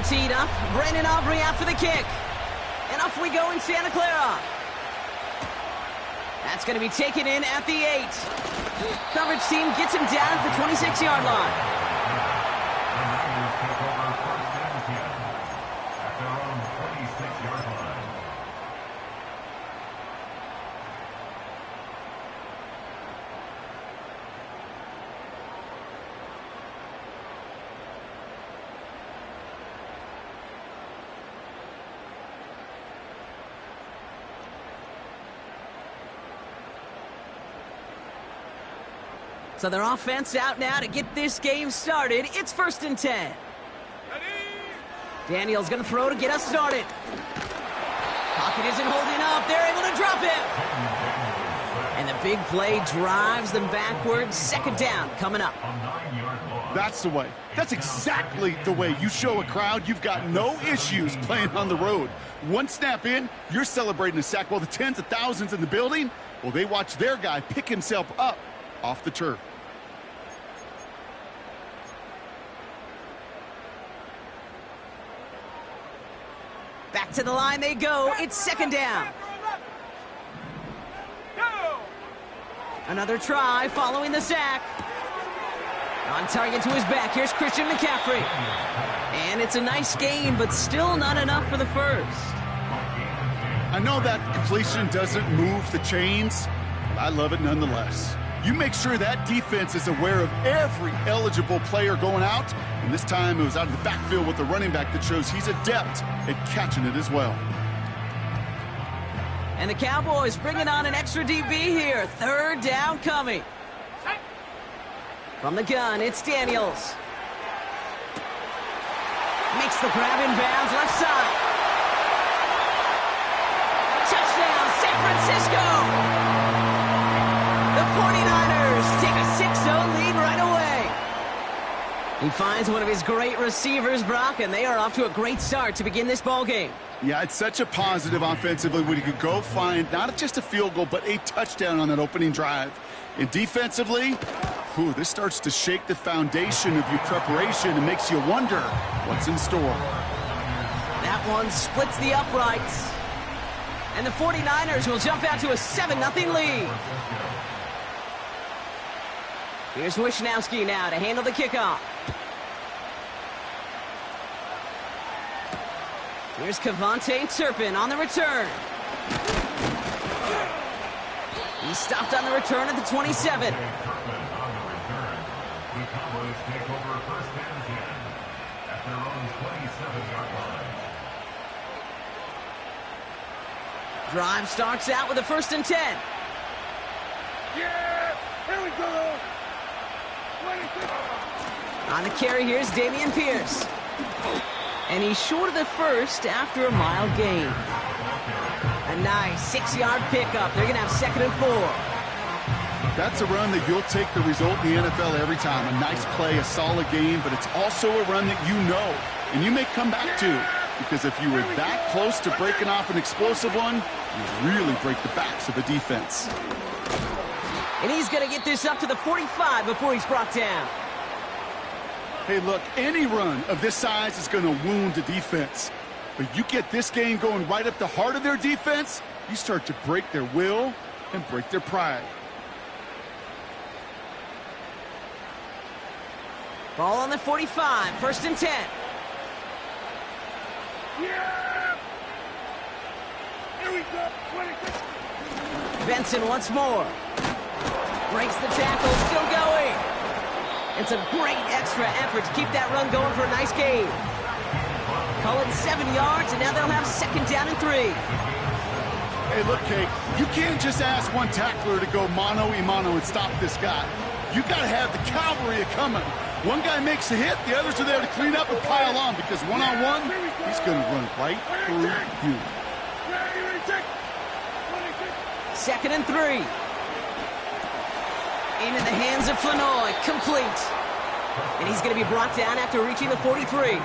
All teed up. Brandon Aubrey out for the kick. And off we go in Santa Clara. That's going to be taken in at the 8. Coverage team gets him down at the 26-yard line. So their offense out now to get this game started. It's 1st and 10. Daniels going to throw to get us started. Pocket isn't holding up. They're able to drop him. And the big play drives them backwards. 2nd down coming up. That's the way. That's exactly the way you show a crowd you've got no issues playing on the road. One snap in, you're celebrating a sack while the tens of thousands in the building, well, they watch their guy pick himself up off the turf. Back to the line they go. It's 2nd down. Another try following the sack. On target to his back. Here's Christian McCaffrey. And it's a nice game, but still not enough for the first. I know that completion doesn't move the chains, but I love it nonetheless. You make sure that defense is aware of every eligible player going out, and this time it was out of the backfield with the running back that shows he's adept at catching it as well. And the Cowboys bringing on an extra DB here. 3rd down coming. From the gun, it's Daniels. Makes the grab in bounds, left side. Touchdown, San Francisco! The 49ers take a 6-0 lead right away. He finds one of his great receivers, Brock, and they are off to a great start to begin this ball game. Yeah, it's such a positive offensively when you can go find not just a field goal, but a touchdown on that opening drive. And defensively, this starts to shake the foundation of your preparation and makes you wonder what's in store. That one splits the uprights. And the 49ers will jump out to a 7-0 lead. Here's Wishnowski now to handle the kickoff. Here's Kevontae Turpin on the return. He stopped on the return at the 27. Drive starts out with a 1st and 10. Yeah, here we go. On the carry, here's Dameon Pierce. And he's short of the first after a mild gain. A nice 6-yard pickup. They're going to have 2nd and 4. That's a run that you'll take the result in the NFL every time. A nice play, a solid game, but it's also a run that you know and you may come back to. Because if you were that close to breaking off an explosive one, you really break the backs of the defense. And he's going to get this up to the 45 before he's brought down. Hey, look, any run of this size is going to wound the defense. But you get this game going right up the heart of their defense, you start to break their will and break their pride. Ball on the 45, 1st and 10. Yeah! Here we go. 26. Benson once more. Breaks the tackle, still going. It's a great extra effort to keep that run going for a nice gain. Call it 7 yards, and now they'll have 2nd down and 3. Hey, look, Kate, you can't just ask one tackler to go mano-a-mano and stop this guy. You got to have the cavalry coming. One guy makes a hit, the others are there to clean up and pile on, because one-on-one, he's going to run right through you. 2nd and 3. Into the hands of Flanoy, complete. And he's going to be brought down after reaching the 43.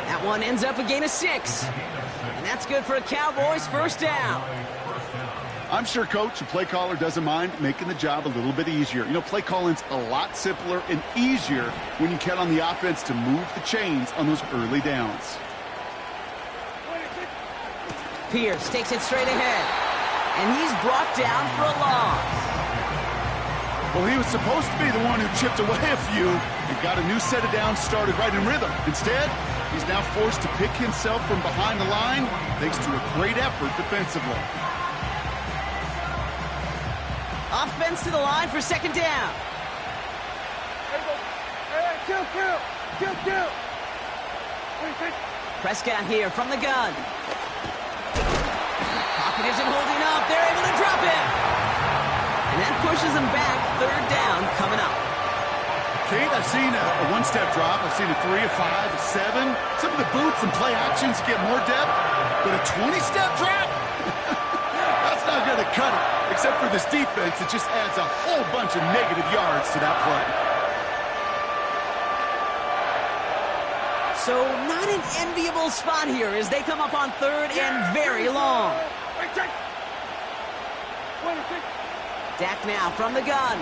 That one ends up a gain of 6. And that's good for a Cowboys 1st down. I'm sure coach and play caller doesn't mind making the job a little bit easier. You know, play calling's a lot simpler and easier when you count on the offense to move the chains on those early downs. Pierce takes it straight ahead, and he's brought down for a loss. Well, he was supposed to be the one who chipped away a few and got a new set of downs started right in rhythm. Instead, he's now forced to pick himself from behind the line thanks to a great effort defensively. Offense to the line for second down. Kill. Prescott here from the gun. Pocket isn't holding up. They're able to drop it. And that pushes them back. Third down coming up. Kate, I've seen a one-step drop. I've seen a 3, a 5, a 7. Some of the boots and play actions get more depth, but a 20-step drop? That's not going to cut it. Except for this defense, it just adds a whole bunch of negative yards to that play. So not an enviable spot here as they come up on third and very long. Dak now from the gun.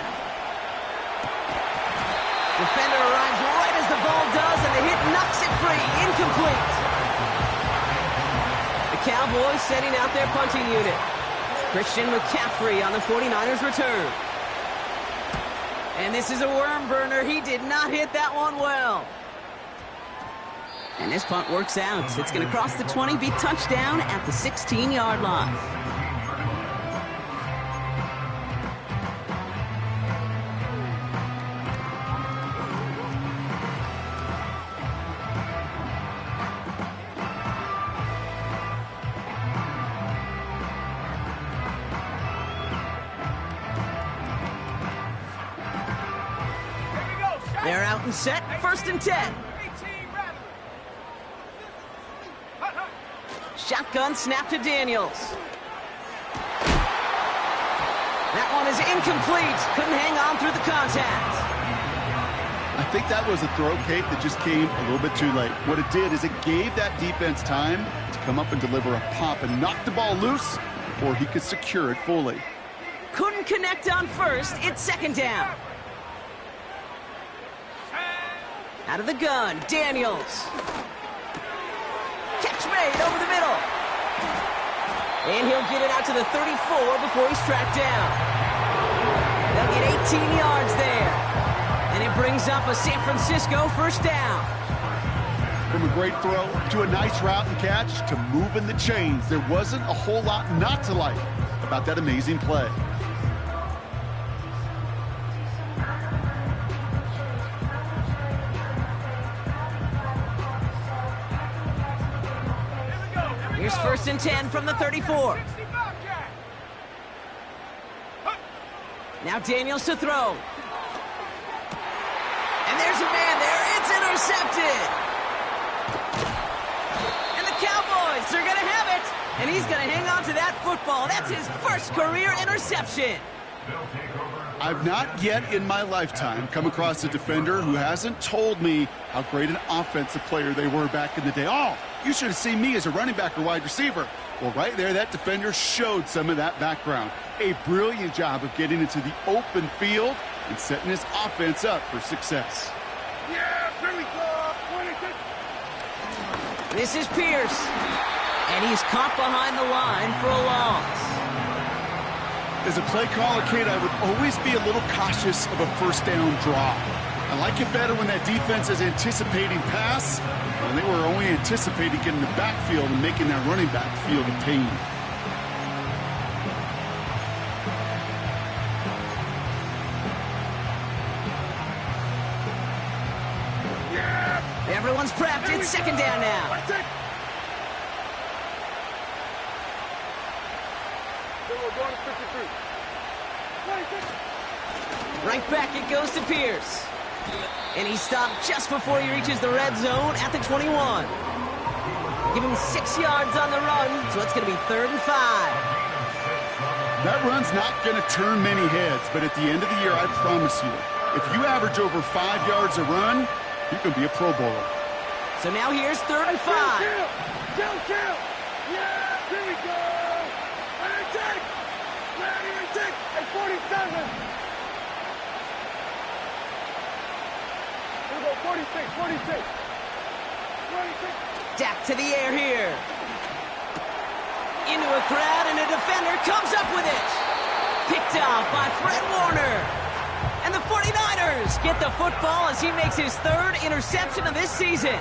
Defender arrives right as the ball does, and the hit knocks it free. Incomplete. The Cowboys setting out their punting unit. Christian McCaffrey on the 49ers return. And this is a worm burner. He did not hit that one well. And this punt works out. It's going to cross the 20, be touchdown at the 16-yard line. They're out and set. First and 10. Shotgun snap to Daniels. That one is incomplete. Couldn't hang on through the contact. I think that was a throw, Kate, that just came a little bit too late. What it did is it gave that defense time to come up and deliver a pop and knock the ball loose before he could secure it fully. Couldn't connect on first. It's second down. Out of the gun, Daniels. Catch made over the middle. And he'll get it out to the 34 before he's tracked down. They'll get 18 yards there. And it brings up a San Francisco first down. From a great throw to a nice route and catch to moving the chains, there wasn't a whole lot not to like about that amazing play. Here's first and 10 from the 34. Now Daniels to throw. And there's a man there. It's intercepted. And the Cowboys are going to have it. And he's going to hang on to that football. That's his first career interception. I've not yet in my lifetime come across a defender who hasn't told me how great an offensive player they were back in the day. Oh, you should have seen me as a running back or wide receiver. Well, right there, that defender showed some of that background. A brilliant job of getting into the open field and setting his offense up for success. Yeah, here we go. This is Pierce. And he's caught behind the line for a loss. As a play caller, Kate, I would always be a little cautious of a first down draw. I like it better when that defense is anticipating pass, and they were only anticipating getting the backfield and making that running back feel the pain. Yeah. Everyone's prepped. It's second down now. That's it. We're going to 53. Right back it goes to Pierce. And he stopped just before he reaches the red zone at the 21. Give him 6 yards on the run, so it's going to be 3rd and 5. That run's not going to turn many heads, but at the end of the year, I promise you, if you average over 5 yards a run, you can be a Pro Bowler. So now here's 3rd and 5. Kill. Yeah, here we go. And take. 47. Here we go, 46, 46. 46. Dak to the air here. Into a crowd, and a defender comes up with it. Picked off by Fred Warner. And the 49ers get the football as he makes his third interception of this season.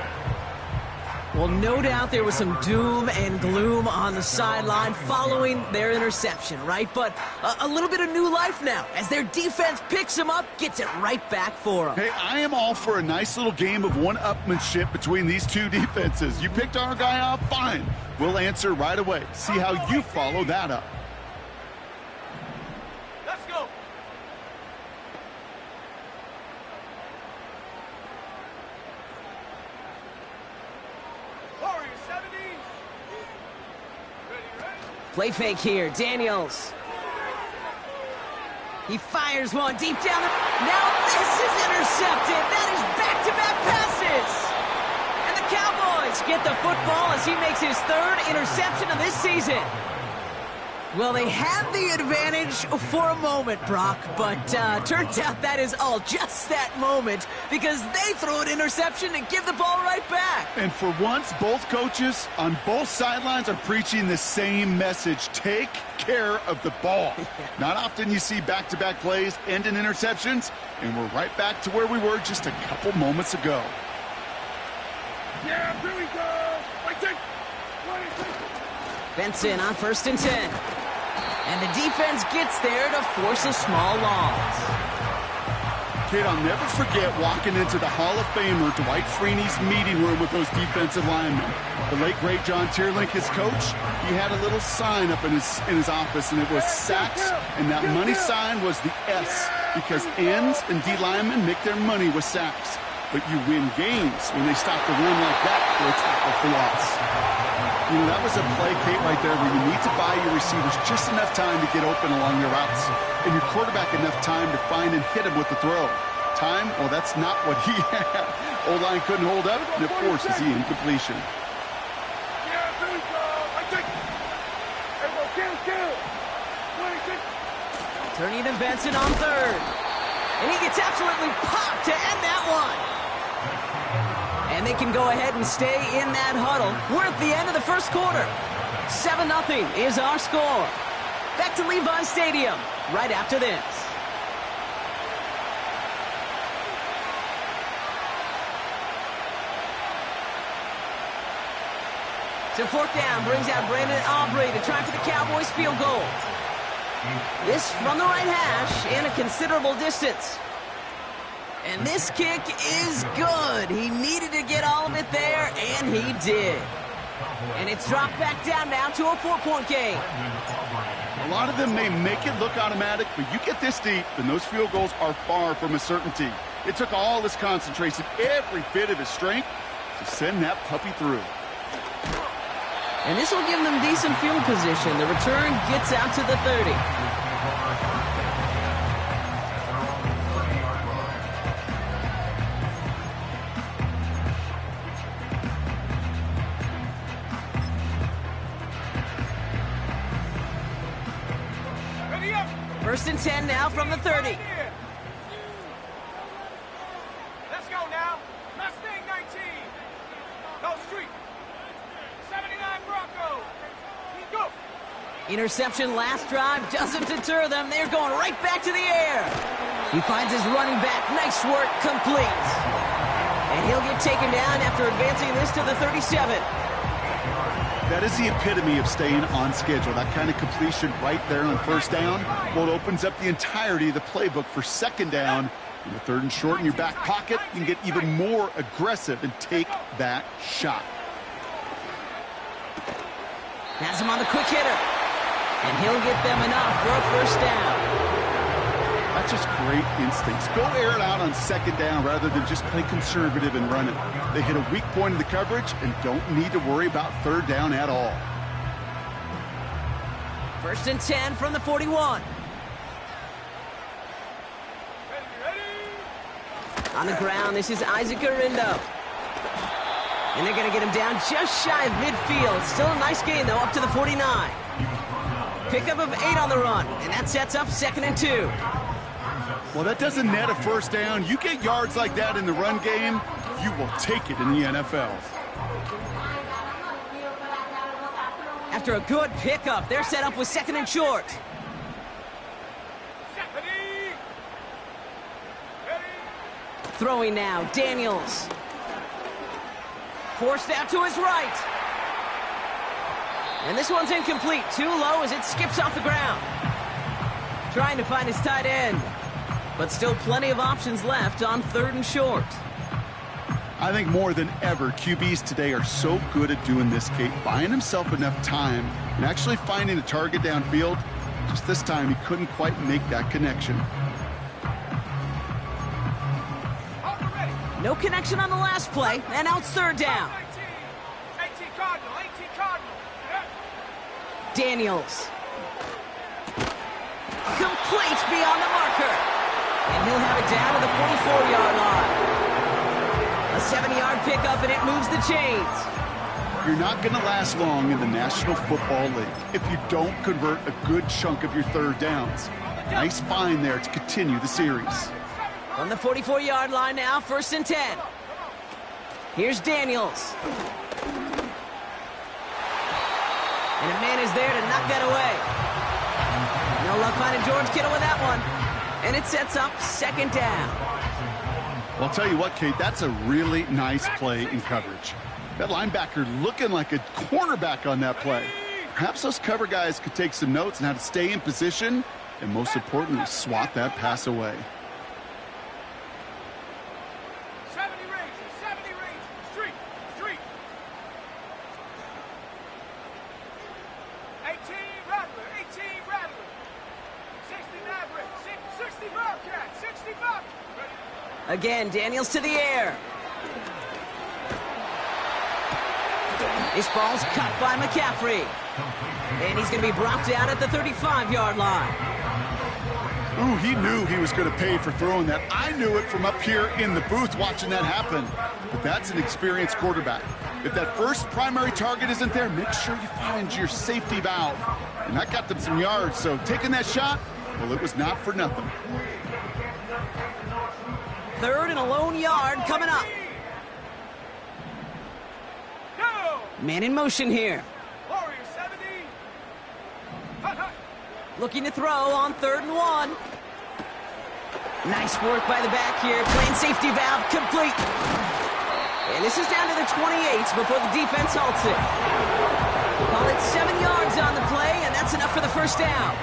Well, no doubt there was some doom and gloom on the sideline following their interception, right? But a little bit of new life now as their defense picks them up, gets it right back for them. Hey, I am all for a nice little game of one-upmanship between these two defenses. You picked our guy off, fine. We'll answer right away. See how you follow that up. Let's go. Warriors 70. Ready. Play fake here, Daniels. He fires one deep down. Now this is intercepted. That is back-to-back passes. And the Cowboys get the football as he makes his third interception of this season. Well, they had the advantage for a moment, Brock, but turns out that is all just that moment because they throw an interception and give the ball right back. And for once, both coaches on both sidelines are preaching the same message. Take care of the ball. Not often you see back-to-back plays end in interceptions, and we're right back to where we were just a couple moments ago. Yeah, here we go. 26. 26. Benson on 1st and 10. And the defense gets there to force a small loss. Kid, I'll never forget walking into the Hall of Famer Dwight Freeney's meeting room with those defensive linemen. The late, great John Tierlink, his coach, he had a little sign up in his office, and it was sacks, and that money sign was the S, because ends and D linemen make their money with sacks. But you win games when they stop the run like that for a tackle for loss. You know, that was a play, Kate, right there where you need to buy your receivers just enough time to get open along your routes, and your quarterback enough time to find and hit him with the throw. Time? Well, that's not what he had. O-line couldn't hold up, and it forces the incompletion. Yeah, here we go. I take. Everyone, kill. 26. Turning to Benson on 3rd. And he gets absolutely popped to end that one. And they can go ahead and stay in that huddle. We're at the end of the first quarter. 7-0 is our score. Back to Levi Stadium right after this. So 4th down brings out Brandon Aubrey to try for the Cowboys field goal. This from the right hash in a considerable distance. And this kick is good. He needed to get all of it there, and he did. And it's dropped back down now to a 4-point game. A lot of them may make it look automatic, but you get this deep, and those field goals are far from a certainty. It took all his concentration, every bit of his strength, to send that puppy through. And this will give them decent field position. The return gets out to the 30. Ready up. 1st and 10 now from the 30. Let's go now. Mustang 19. No street. 79 Bronco. Go. Interception last drive doesn't deter them. They're going right back to the air. He finds his running back. Nice work, complete. And he'll get taken down after advancing this to the 37. That is the epitome of staying on schedule. That kind of completion right there on 1st down. Well, it opens up the entirety of the playbook for 2nd down. In the 3rd and short in your back pocket, you can get even more aggressive and take that shot. Has him on the quick hitter. And he'll get them enough for a 1st down. That's just great instincts. Go air it out on 2nd down rather than just play conservative and run it. They hit a weak point in the coverage and don't need to worry about 3rd down at all. 1st and 10 from the 41. Ready. On the ground, this is Isaac Arindo. And they're going to get him down just shy of midfield. Still a nice gain, though, up to the 49. Pickup of 8 on the run, and that sets up 2nd and 2. Well, that doesn't net a first down. You get yards like that in the run game, you will take it in the NFL. After a good pickup, they're set up with 2nd and short. Throwing now, Daniels. Forced out to his right. And this one's incomplete. Too low as it skips off the ground. Trying to find his tight end. But still plenty of options left on 3rd and short. I think more than ever, QBs today are so good at doing this, Kate, buying himself enough time and actually finding a target downfield. Just this time, he couldn't quite make that connection. No connection on the last play, and now it's 3rd down. 18 Cardinal. Daniels. Complete beyond the marker. And he'll have it down to the 44-yard line. A 7-yard pickup, and it moves the chains. You're not going to last long in the National Football League if you don't convert a good chunk of your 3rd downs. Nice find there to continue the series. On the 44-yard line now, 1st and 10. Here's Daniels. And a man is there to knock that away. No luck finding George Kittle with that one. And it sets up 2nd down. Well, I'll tell you what, Kate, that's a really nice play in coverage. That linebacker looking like a cornerback on that play. Perhaps those cover guys could take some notes on how to stay in position and, most importantly, swat that pass away. 70 range, street. 18 Rattler. 60 Maverick, 60 Bearcat, 60 Buck. Again, Daniels to the air. This ball's cut by McCaffrey. And he's going to be brought down at the 35-yard line. Ooh, he knew he was going to pay for throwing that. I knew it from up here in the booth watching that happen. But that's an experienced quarterback. If that first primary target isn't there, make sure you find your safety valve. And that got them some yards, so taking that shot, well, it was not for nothing. 3rd and a lone yard coming up. Man in motion here. Warrior 70. Hut. Looking to throw on 3rd and 1. Nice work by the back here. Playing safety valve complete. And this is down to the 28 before the defense halts it. Call it 7 yards on the play, and that's enough for the 1st down.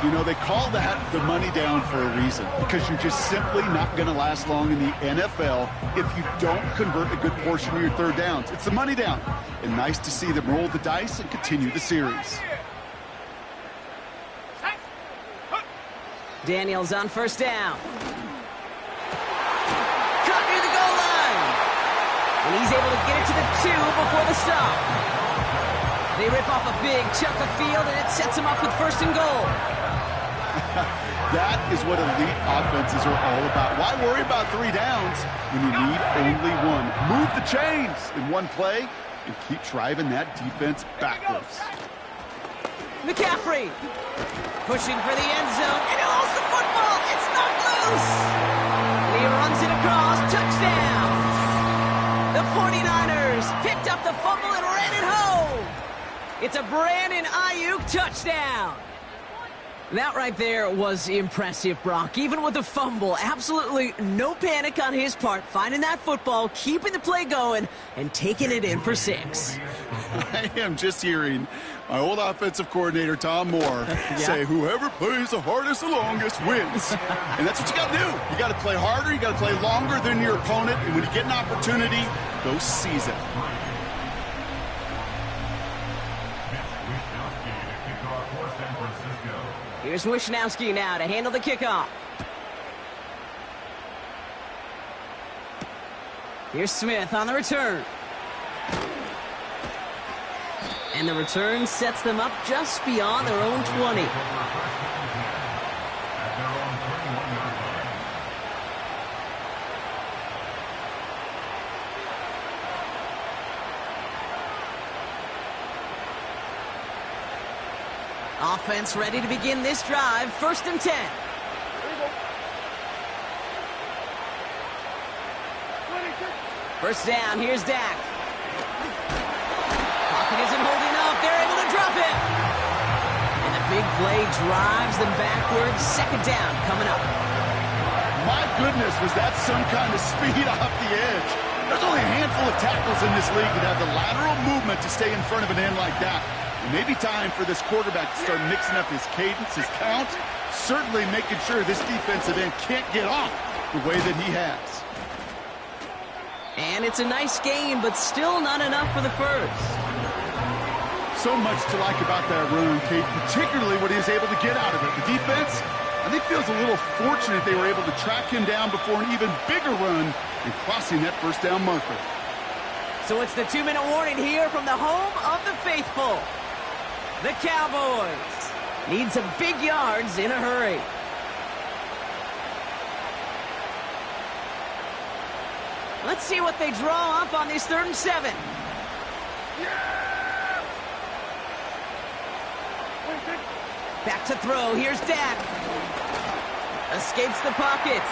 You know, they call that the money down for a reason, because you're just simply not going to last long in the NFL if you don't convert a good portion of your 3rd downs. It's the money down. And nice to see them roll the dice and continue the series. Daniels on 1st down. Cut near the goal line. And he's able to get it to the 2 before the stop. They rip off a big chunk of field, and it sets them up with 1st and goal. That is what elite offenses are all about. Why worry about 3 downs when you need only 1? Move the chains in one play and keep driving that defense backwards. McCaffrey pushing for the end zone, and he lost the football. It's knocked loose. And he runs it across. Touchdown. The 49ers picked up the fumble and ran it home. It's a Brandon Ayuk touchdown. That right there was impressive, Brock. Even with the fumble, absolutely no panic on his part. Finding that football, keeping the play going, and taking it in for 6. I am just hearing my old offensive coordinator, Tom Moore, say whoever plays the hardest the longest wins. And that's what you got to do. You got to play harder. You got to play longer than your opponent. And when you get an opportunity, go seize it. Here's Wishnowski now to handle the kickoff. Here's Smith on the return. And the return sets them up just beyond their own 20. Offense ready to begin this drive. 1st and 10. There you go. 26. First down, here's Dak. Pocket isn't holding up. They're able to drop him. And the big play drives them backwards. 2nd down coming up. My goodness, was that some kind of speed off the edge? There's only a handful of tackles in this league that have the lateral movement to stay in front of an end like that. It may be time for this quarterback to start mixing up his cadence, his count, certainly making sure this defensive end can't get off the way that he has. And it's a nice game, but still not enough for the first. So much to like about that run, Kate, particularly what he was able to get out of it. The defense, I think, feels a little fortunate they were able to track him down before an even bigger run and crossing that 1st down marker. So it's the 2-minute warning here from the home of the faithful. The Cowboys need some big yards in a hurry. Let's see what they draw up on this 3rd and 7. Yeah! 26. Back to throw. Here's Dak. Escapes the pocket.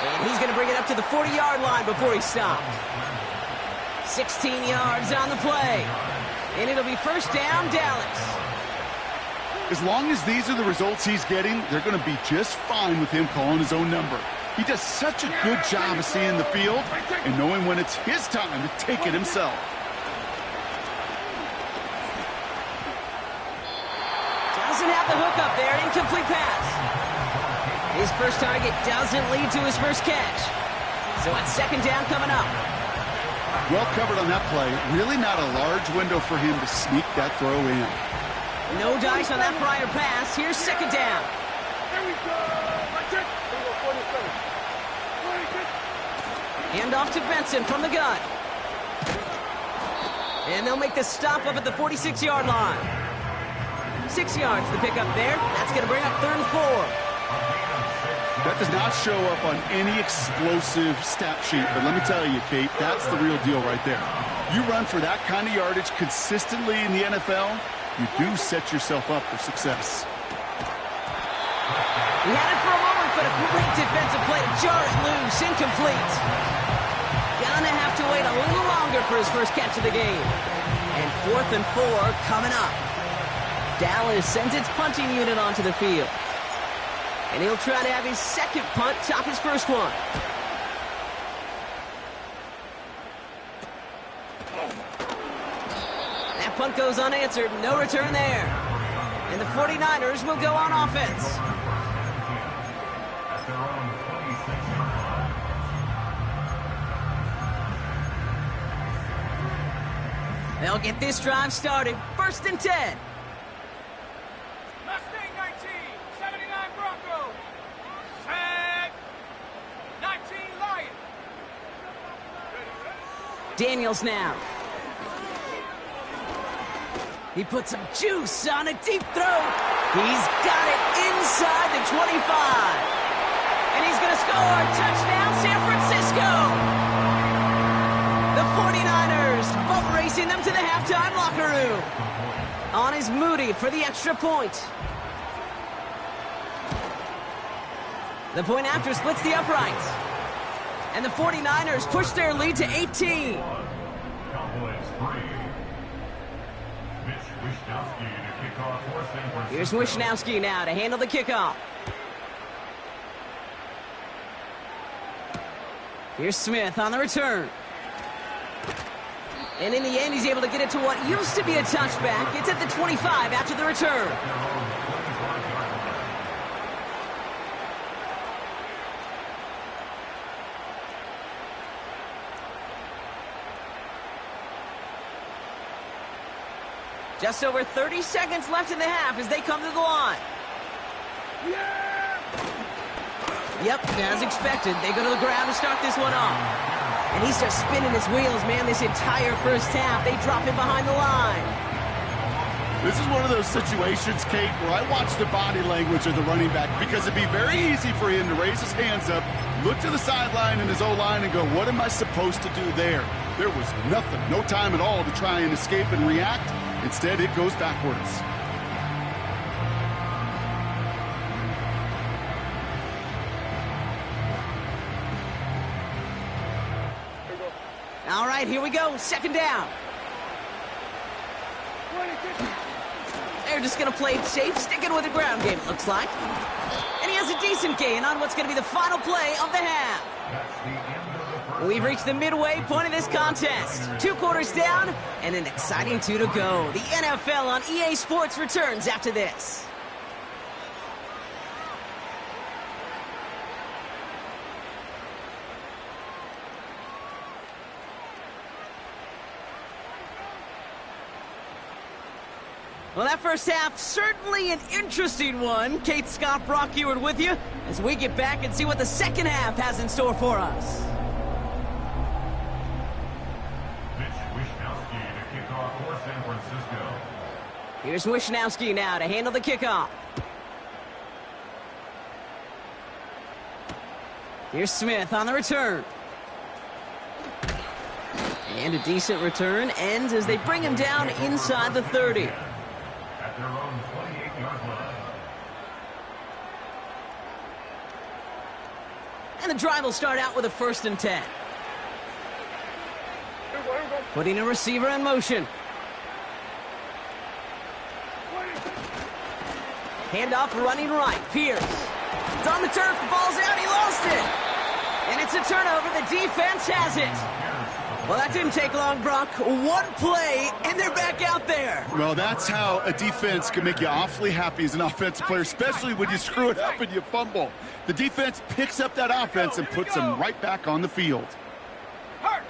And he's going to bring it up to the 40-yard line before he's stopped. 16 yards on the play. And it'll be 1st down, Dallas. As long as these are the results he's getting, they're going to be just fine with him calling his own number. He does such a good job of seeing the field and knowing when it's his time to take it himself. Doesn't have the hook up there. Incomplete pass. His first target doesn't lead to his first catch. So it's 2nd down coming up. Well covered on that play. Really not a large window for him to sneak that throw in. No dice on that prior pass. Here's 2nd down. There we go. Right check. There we go. 47. 26. Hand off to Benson from the gun. And they'll make the stop up at the 46-yard line. 6 yards to pick up there. That's going to bring up 3rd and 4. That does not show up on any explosive stat sheet, but let me tell you, Kate, that's the real deal right there. You run for that kind of yardage consistently in the NFL, you do set yourself up for success. He had it for a moment, but a great defensive play to jar it loose. Incomplete. Gonna have to wait a little longer for his first catch of the game. And 4th and 4 coming up. Dallas sends its punting unit onto the field. And he'll try to have his 2nd punt top his first one. That punt goes unanswered. No return there. And the 49ers will go on offense. They'll get this drive started. 1st and 10. Mustang 19. 79 Bronco. Set. 19 Lion. Daniels now. He put some juice on a deep throw. He's got it inside the 25. And he's going to score. Touchdown, San Francisco. The 49ers boat racing them to the halftime locker room. On is Moody for the extra point. The point after splits the uprights. And the 49ers push their lead to 18. Here's Wishnowski now to handle the kickoff. Here's Smith on the return. And in the end, he's able to get it to what used to be a touchback. It's at the 25 after the return. Just over 30 seconds left in the half as they come to the line. Yeah! Yep, as expected, they go to the ground to start this one off. And he's just spinning his wheels, man, this entire first half. They drop him behind the line. This is one of those situations, Kate, where I watch the body language of the running back because it'd be very easy for him to raise his hands up, look to the sideline in his O-line and go, what am I supposed to do there? There was nothing, no time at all to try and escape and react. Instead, it goes backwards. All right, here we go. Second down. They're just going to play it safe, sticking with the ground game, it looks like. And he has a decent gain on what's going to be the final play of the half. We've reached the midway point of this contest. 2 quarters down and an exciting 2 to go. The NFL on EA Sports returns after this. Well, that first half, certainly an interesting one. Kate, Scott, Brock Ewart with you as we get back and see what the second half has in store for us. Here's Wishnowski now to handle the kickoff. Here's Smith on the return. And a decent return ends as they bring him down inside the 30. At their own 28-yard line. And the drive will start out with a 1st and 10. Putting a receiver in motion. Handoff running right. Pierce. It's on the turf. The ball's out. He lost it. And it's a turnover. The defense has it. Well, that didn't take long, Brock. 1 play, and they're back out there. Well, that's how a defense can make you awfully happy as an offensive player, especially when you screw it up and you fumble. The defense picks up that offense and puts them right back on the field. Hurt.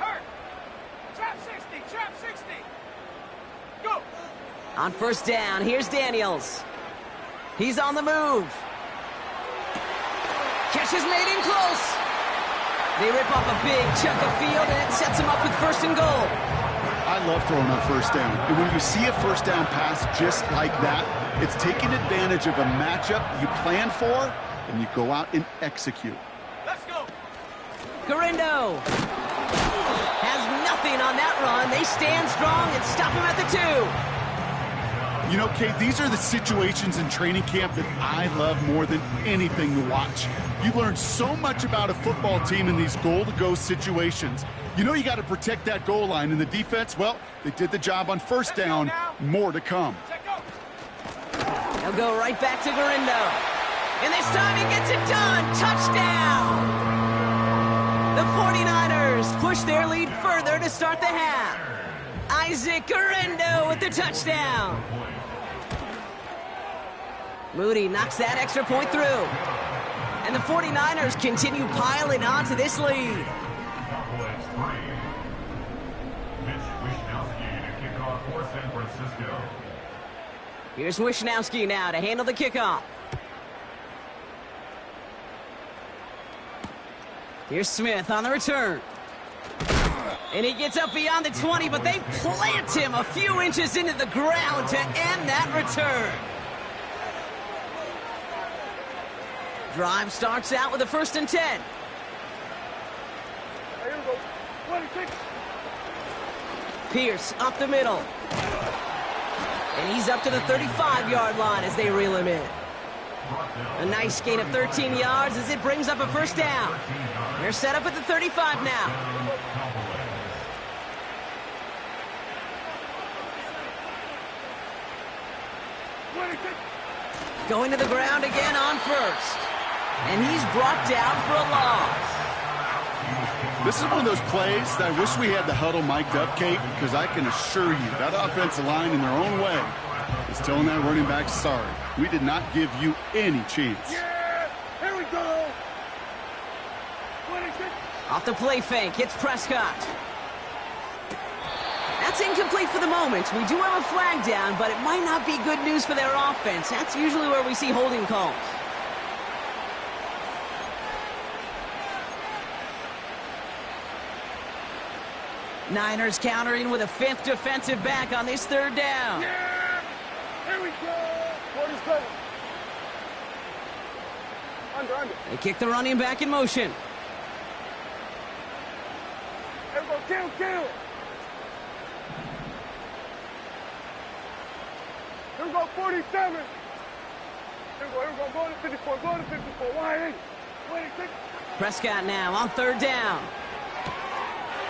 Trap 60. Trap 60. Go. On 1st down, here's Daniels. He's on the move. Catch is made in close. They rip off a big chunk of field, and it sets them up with 1st and goal. I love throwing on 1st down. And when you see a 1st down pass just like that, it's taking advantage of a matchup you plan for, and you go out and execute. Let's go. Garindo has nothing on that run. They stand strong and stop him at the 2. You know, Kate, these are the situations in training camp that I love more than anything to watch. You learn so much about a football team in these goal-to-go situations. You know you got to protect that goal line, and the defense, well, they did the job on 1st down. More to come. They'll go right back to Garindo. And this time he gets it done. Touchdown! The 49ers push their lead further to start the half. Isaac Garindo with the touchdown. Moody knocks that extra point through. And the 49ers continue piling on to this lead. Here's Wishnowski now to handle the kickoff. Here's Smith on the return. And he gets up beyond the 20, but they plant him a few inches into the ground to end that return. Drive starts out with a 1st and 10. Pierce up the middle. And he's up to the 35-yard line as they reel him in. A nice gain of 13 yards as it brings up a 1st down. They're set up at the 35 now. Going to the ground again on 1st. And he's brought down for a loss. This is one of those plays that I wish we had the huddle mic'd up, Kate, because I can assure you that offensive line in their own way is telling that running back, sorry, we did not give you any chance. Yeah, here we go. Off the play fake, hits Prescott. That's incomplete for the moment. We do have a flag down, but it might not be good news for their offense. That's usually where we see holding calls. Niners countering with a 5th defensive back on this 3rd down. Yeah, here we go. 47. Under. They kick the running back in motion. Everybody, kill. Here we go, 47. Here we go, go to 54, go to 54. Wide 26. Prescott now on third down.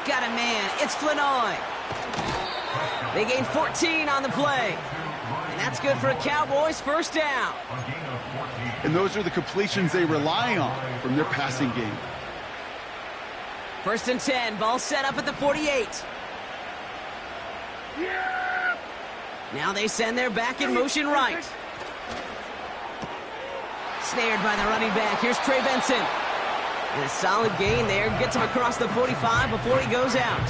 Got a man. It's Flanoy. They gain 14 on the play. And that's good for a Cowboys first down. And those are the completions they rely on from their passing game. First and 10. Ball set up at the 48. Yeah! Now they send their back in motion right. Snared by the running back. Here's Trey Benson. And a solid gain there. Gets him across the 45 before he goes out.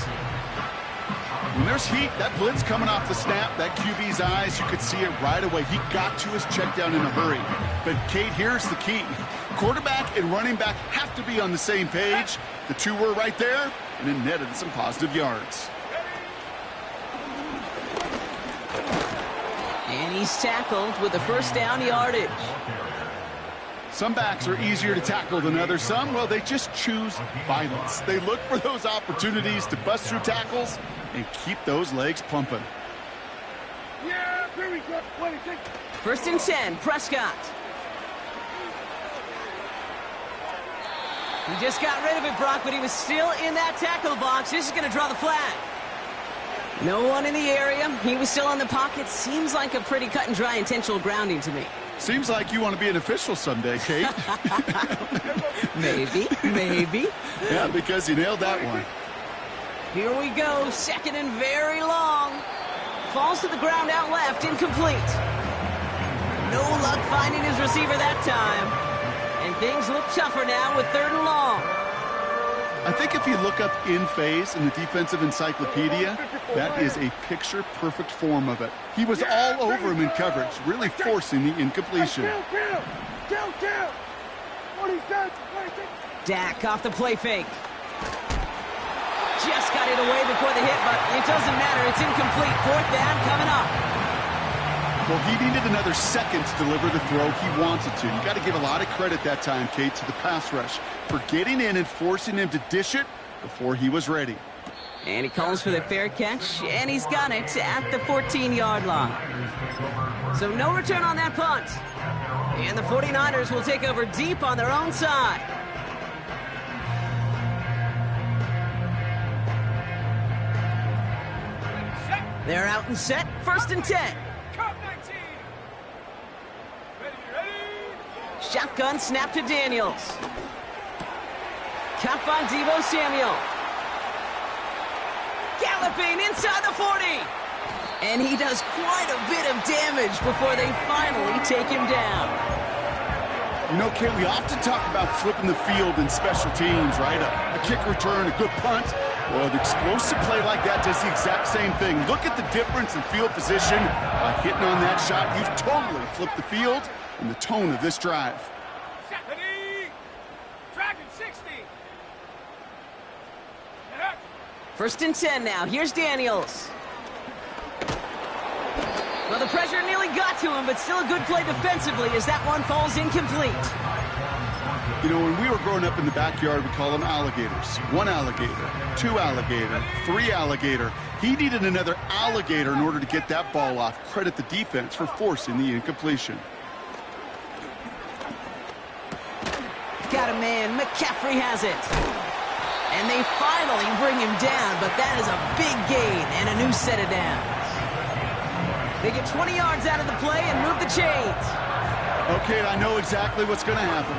When there's heat, that blitz coming off the snap, that QB's eyes, you could see it right away. He got to his check down in a hurry. But, Kate, here's the key. Quarterback and running back have to be on the same page. The two were right there, and it netted some positive yards. And he's tackled with the first down yardage. Some backs are easier to tackle than others. Some, well, they just choose violence. They look for those opportunities to bust through tackles and keep those legs pumping. Yeah, here we go, 26. First and 10, Prescott. He just got rid of it, Brock, but he was still in that tackle box. This is going to draw the flag. No one in the area. He was still in the pocket. Seems like a pretty cut and dry intentional grounding to me. Seems like you want to be an official someday, Kate. Maybe. Yeah, because you nailed that one. Here we go, second and very long. Falls to the ground out left, incomplete. No luck finding his receiver that time. And things look tougher now with third and long. I think if you look up in phase in the defensive encyclopedia, that is a picture-perfect form of it. He was all over him in coverage, really forcing the incompletion. Kill. 47, 26. Dak off the play fake. Just got it away before the hit, but it doesn't matter. It's incomplete. Fourth down coming up. Well, he needed another second to deliver the throw he wanted to. You got to give a lot of credit that time, Kate, to the pass rush for getting in and forcing him to dish it before he was ready. And he calls for the fair catch, and he's got it at the 14-yard line. So no return on that punt. And the 49ers will take over deep on their own side. They're out and set, first and 10. Count 19. Ready. Shotgun snap to Daniels. Caught by Deebo Samuel. Galloping inside the 40. And he does quite a bit of damage before they finally take him down. You know, Kate, we often talk about flipping the field in special teams, right? A kick return, a good punt. Well, an explosive play like that does the exact same thing. Look at the difference in field position. By hitting on that shot, you've totally flipped the field and the tone of this drive. Ready. Dragon 60. First and 10 now. Here's Daniels. Well, the pressure nearly got to him, but still a good play defensively as that one falls incomplete. You know, when we were growing up in the backyard, we call them alligators. One alligator, two alligator, three alligator. He needed another alligator in order to get that ball off. Credit the defense for forcing the incompletion. Got a man. McCaffrey has it. And they finally bring him down, but that is a big gain and a new set of downs. They get 20 yards out of the play and move the chains. Okay, I know exactly what's going to happen.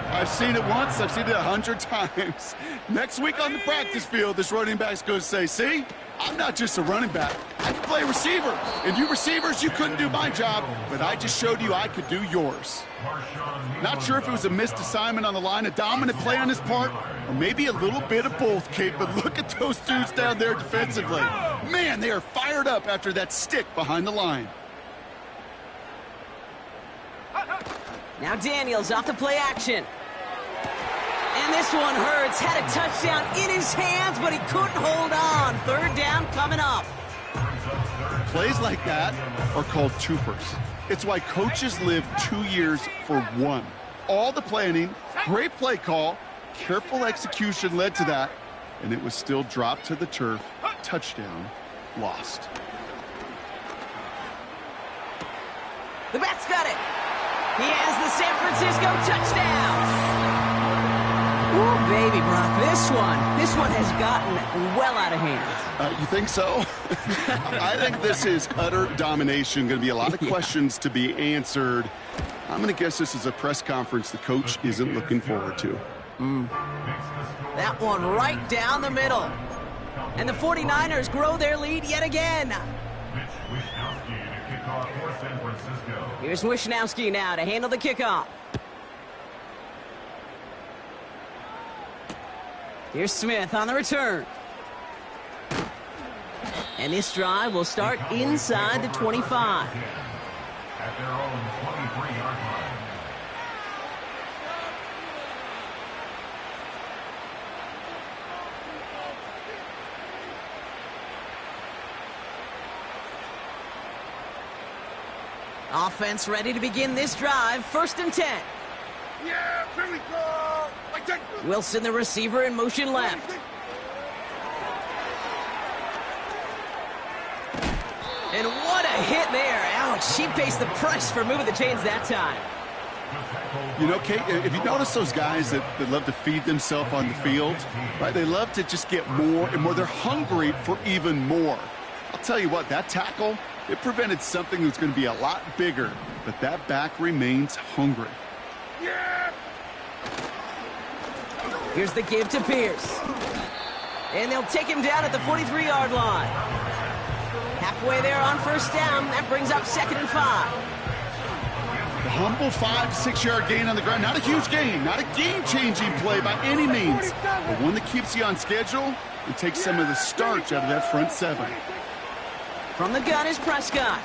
I've seen it once, I've seen it 100 times. Next week on the practice field, this running back's going to say, see, I'm not just a running back. I can play receiver. And you receivers, you couldn't do my job, but I just showed you I could do yours. Not sure if it was a missed assignment on the line, a dominant play on his part, or maybe a little bit of both, Kate, but look at those dudes down there defensively. Man, they are fired up after that stick behind the line. Now Daniels off the play action. And this one hurts. Had a touchdown in his hands, but he couldn't hold on. Third down coming up. Plays like that are called twofers. It's why coaches live 2 years for one. All the planning, great play call, careful execution led to that, and it was still dropped to the turf. Touchdown, lost. The bat's got it. He has the San Francisco touchdown. Ooh, baby, Brock, this one has gotten well out of hand. You think so? I think this is utter domination. Going to be a lot of questions to be answered. I'm going to guess this is a press conference the coach isn't looking forward to. That one right down the middle. And the 49ers grow their lead yet again. Here's Wishnowski now to handle the kickoff. Here's Smith on the return. And this drive will start inside the 25. At their own 23-yard line. Offense ready to begin this drive. 1st and 10. Yeah, here we go. Wilson, the receiver, in motion left. And what a hit there. Ouch, she faced the press for moving the chains that time. You know, Kate, if you notice those guys that love to feed themselves on the field, right? They love to just get more and more. They're hungry for even more. I'll tell you what, that tackle, it prevented something that's going to be a lot bigger, but that back remains hungry. Yeah. Here's the give to Pierce. And they'll take him down at the 43-yard line. Halfway there on 1st down. That brings up 2nd and 5. A humble 5 to 6 yard gain on the ground. Not a huge gain, not a game-changing play by any means, but one that keeps you on schedule and takes some of the starch out of that front 7. From the gun is Prescott.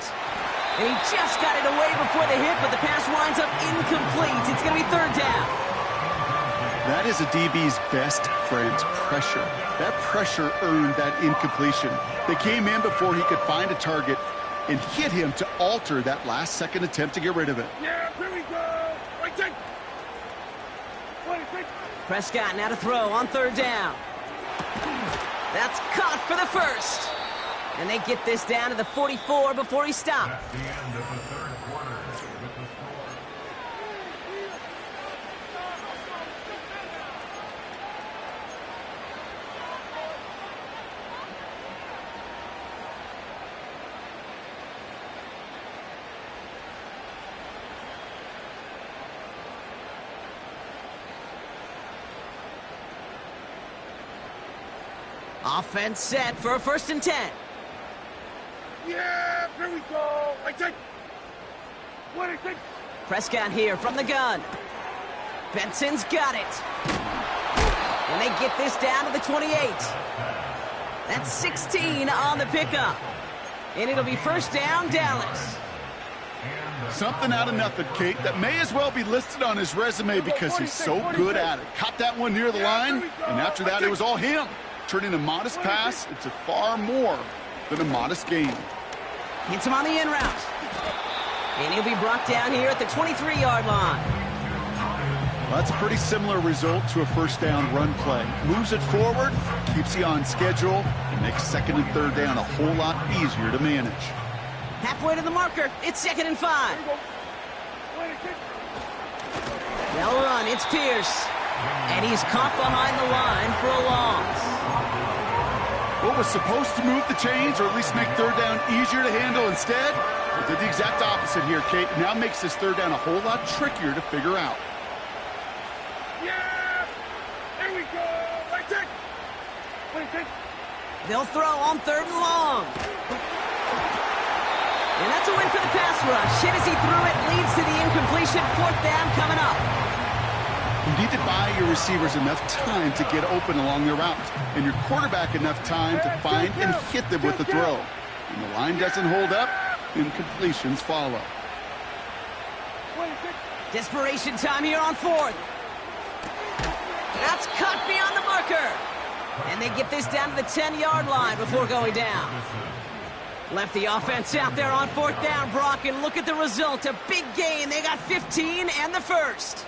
And he just got it away before the hit, but the pass winds up incomplete. It's going to be 3rd down. That is a DB's best friend, pressure. That pressure earned that incompletion. They came in before he could find a target and hit him to alter that last-second attempt to get rid of it. Yeah, here we go. Right there. Prescott now to throw on 3rd down. That's caught for the 1st. And they get this down to the 44 before he stopped. At the end of the 3rd quarter with the score. Offense set for a 1st and 10. Yeah, here we go. Right there. Prescott here from the gun. Benson's got it. And they get this down to the 28. That's 16 on the pickup. And it'll be 1st down, Dallas. Something out of nothing, Kate, that may as well be listed on his resume because he's so good at it. Caught that one near the line, and after that, it was all him. Turning a modest pass into far more than a modest gain. Hits him on the in route. And he'll be brought down here at the 23-yard line. Well, that's a pretty similar result to a 1st down run play. Moves it forward, keeps you on schedule, and makes 2nd and 3rd down a whole lot easier to manage. Halfway to the marker, it's 2nd and 5. They'll run, it's Pierce. And he's caught behind the line for a loss. What was supposed to move the chains or at least make 3rd down easier to handle instead? It did the exact opposite here, Kate. Now makes this 3rd down a whole lot trickier to figure out. Yeah! Here we go! Right there! They'll throw on 3rd and long. And that's a win for the pass rush. Hit as he threw it, leads to the incompletion. 4th down coming up. You need to buy your receivers enough time to get open along their routes, and your quarterback enough time to find and hit them with the throw. When the line doesn't hold up, incompletions follow. Desperation time here on 4th. That's cut beyond the marker. And they get this down to the 10-yard line before going down. Left the offense out there on 4th down, Brock, and look at the result. A big gain. They got 15 and the 1st.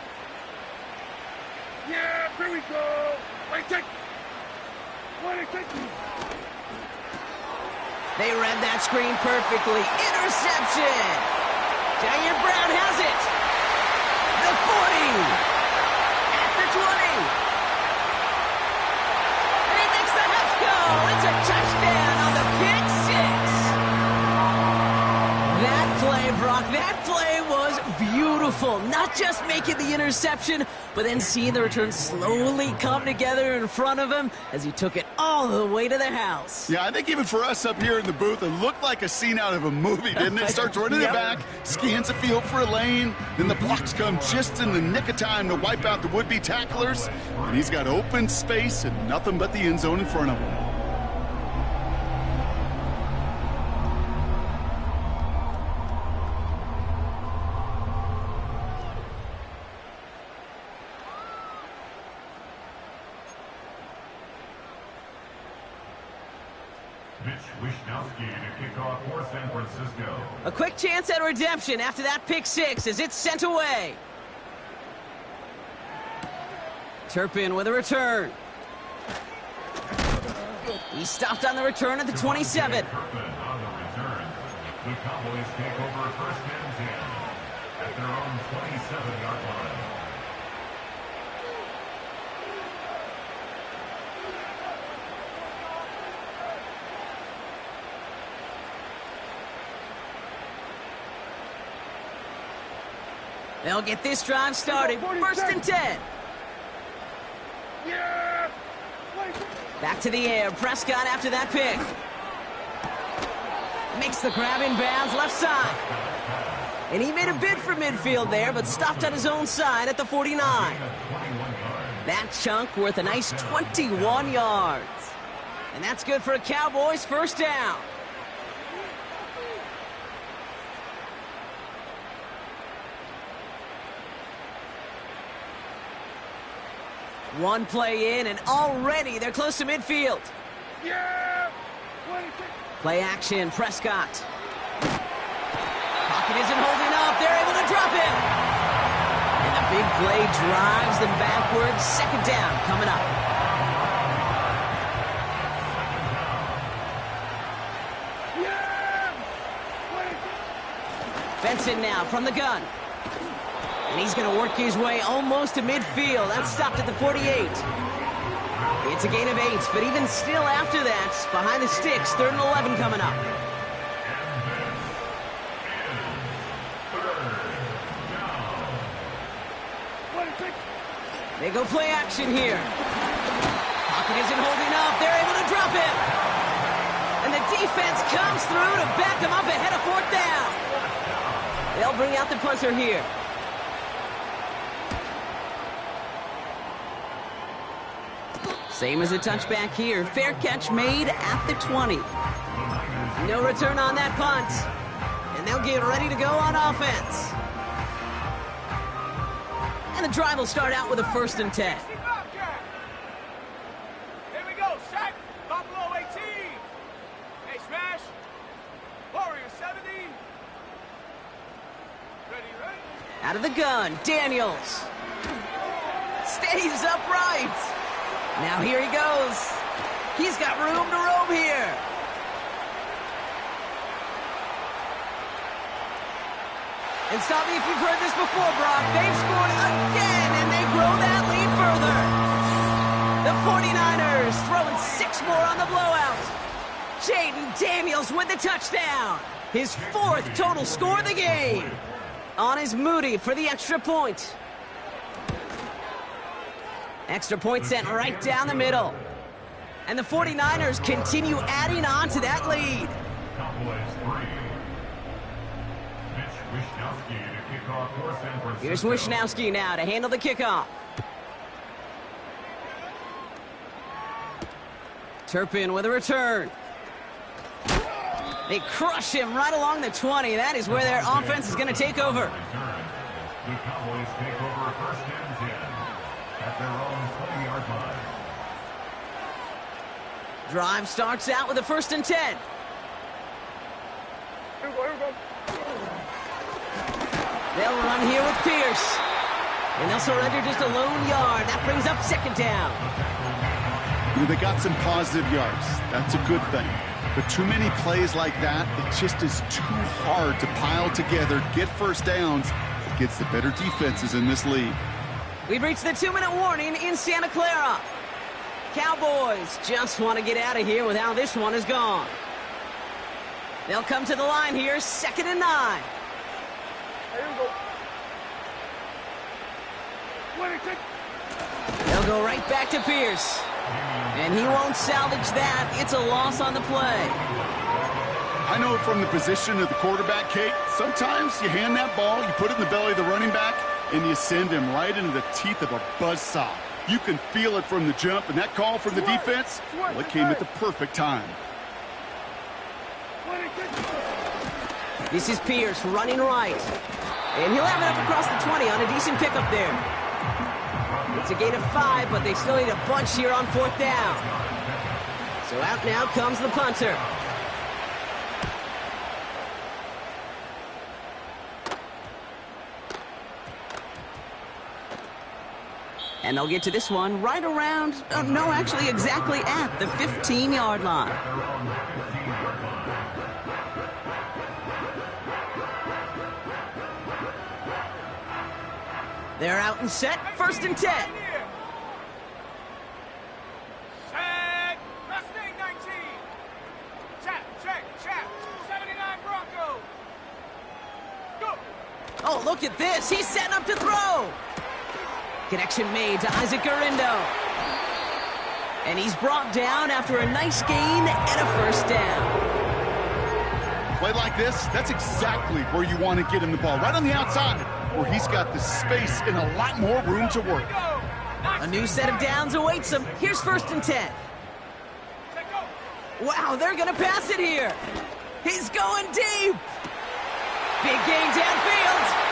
Yeah, here we go. Right there. They read that screen perfectly. Interception. Jair Brown has it. The 40. At the 20. And he makes the half go. It's a touchdown on the pick six. That play, Brock, that play was beautiful. Not just making the interception, but then seeing the return slowly come together in front of him as he took it all the way to the house. Yeah, I think even for us up here in the booth, it looked like a scene out of a movie, didn't it? Starts running it back, scans the field for a lane, then the blocks come just in the nick of time to wipe out the would-be tacklers, and he's got open space and nothing but the end zone in front of him. A quick chance at redemption after that pick six as it's sent away. Turpin with a return. He stopped on the return at the 27. The Cowboys take over first and 10 at their own 27-yard line. They'll get this drive started. First and 10. Yeah! Back to the air. Prescott after that pick. Makes the grab in bounds left side. And he made a bid for midfield there, but stopped on his own side at the 49. That chunk worth a nice 21 yards. And that's good for a Cowboys first down. One play in, and already they're close to midfield. Yeah! Play action, Prescott. Pocket isn't holding up. They're able to drop him. And the big play drives them backwards. Second down coming up. Benson now from the gun. And he's going to work his way almost to midfield. That's stopped at the 48. It's a gain of 8, but even still after that, behind the sticks, 3rd and 11 coming up. They go play action here. Pocket isn't holding up. They're able to drop him. And the defense comes through to back him up ahead of 4th down. They'll bring out the punter here. Same as a touchback here. Fair catch made at the 20. No return on that punt. And they'll get ready to go on offense. And the drive will start out with a 1st and 10. Here we go, sack. Buffalo 18. Hey, smash. Warrior 70. Ready? Out of the gun, Daniels. Stays upright. Now here he goes. He's got room to roam here. And stop me if you've heard this before, Brock. They've scored again, and they grow that lead further. The 49ers throwing 6 more on the blowout. Jaden Daniels with the touchdown. His 4th total score of the game. On his Moody for the extra point. Extra point sent right down the middle. And the 49ers continue adding on to that lead. Here's Wishnowski now to handle the kickoff. Turpin with a return. They crush him right along the 20. That is where their offense is going to take over. The Cowboys take over first and 10 at their own 20-yard line. Drive starts out with a 1st and 10. Here we go. They'll run here with Pierce. And they'll surrender just a lone yard. That brings up 2nd down. They got some positive yards. That's a good thing. But too many plays like that, it just is too hard to pile together, get first downs against the better defenses in this league. We've reached the 2-minute warning in Santa Clara. Cowboys just want to get out of here with how this one has gone. They'll come to the line here, 2nd and 9. Here we go. They'll go right back to Pierce. And he won't salvage that. It's a loss on the play. I know from the position of the quarterback, Kate, sometimes you hand that ball, you put it in the belly of the running back, and you send him right into the teeth of a buzzsaw. You can feel it from the jump, and that call from the defense, well, it came at the perfect time. This is Pierce running right. And he'll have it up across the 20 on a decent pickup there. It's a gain of 5, but they still need a bunch here on 4th down. So out now comes the punter. And they'll get to this one right around, no, actually exactly at the 15-yard line. They're out and set, 1st and 10. Set. Mustang 19. Check. 79 Bronco. Go. Oh, look at this. He's setting up to throw. Connection made to Isaac Garindo. And he's brought down after a nice gain and a 1st down. Play like this, that's exactly where you want to get him the ball, right on the outside, where he's got the space and a lot more room to work. A new set of downs awaits him. Here's 1st and 10. Wow, they're going to pass it here. He's going deep. Big gain downfield.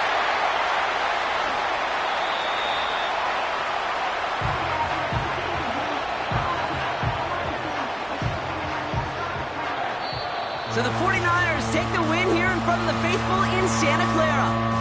So the 49ers take the win here in front of the faithful in Santa Clara.